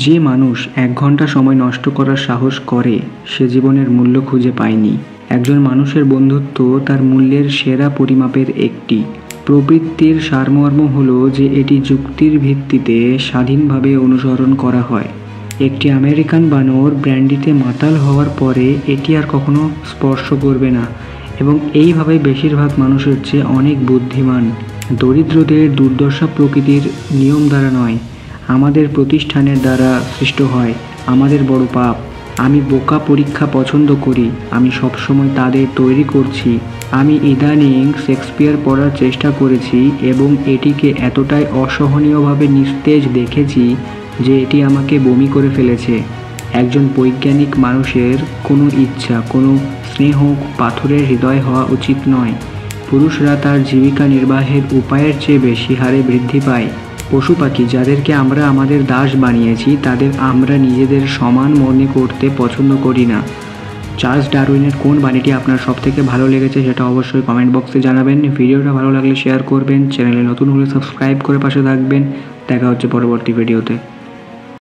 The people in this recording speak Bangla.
যে মানুষ 1 ঘন্টা সময় নষ্ট করার সাহস করে সে জীবনের মূল্য খুঁজে পায়নি। একজন মানুষের বন্ধুত্ব তার মূল্যের সেরা পরিমাপের একটি। প্রবৃত্তির সারমর্ম হলো যে এটি যুক্তির ভিত্তিতে স্বাধীনভাবে অনুসরণ করা হয়। একটি আমেরিকান বানর ব্র্যান্ডিতে মাতাল হওয়ার পরে এটি আর কখনো স্পর্শ করবে না এবং এইভাবে বেশিরভাগ মানুষের চেয়ে অনেক বুদ্ধিমান। দরিদ্রদের দুর্দশা প্রকৃতির নিয়ম দ্বারা নয়, আমাদের প্রতিষ্ঠানের দ্বারা সৃষ্ট হয়। আমাদের বড় পাপ। আমি বোকা পরীক্ষা পছন্দ করি, আমি সবসময় তাদের তৈরি করছি। আমি ইদানিং শেক্সপিয়ার পড়ার চেষ্টা করেছি এবং এটিকে এতটাই অসহনীয়ভাবে নিস্তেজ দেখেছি যে এটি আমাকে বমি করে ফেলেছে। একজন বৈজ্ঞানিক মানুষের কোনো ইচ্ছা, কোনো স্নেহ পাথরের হৃদয় হওয়া উচিত নয়। পুরুষরা তার জীবিকা নির্বাহের উপায়ের চেয়ে বেশি হারে বৃদ্ধি পায়। পশু পাখি যাদেরকে আমরা আমাদের দাস বানিয়েছি তাদের আমরা নিজেদের সমান মনে করতে পছন্দ করি না। চার্লস ডারউইনের কোন বাণীটি আপনার সবথেকে ভালো লেগেছে সেটা অবশ্যই কমেন্ট বক্সে জানাবেন। ভিডিওটা ভালো লাগলে শেয়ার করবেন, চ্যানেলে নতুন হলে সাবস্ক্রাইব করে পাশে থাকবেন। দেখা হচ্ছে পরবর্তী ভিডিওতে।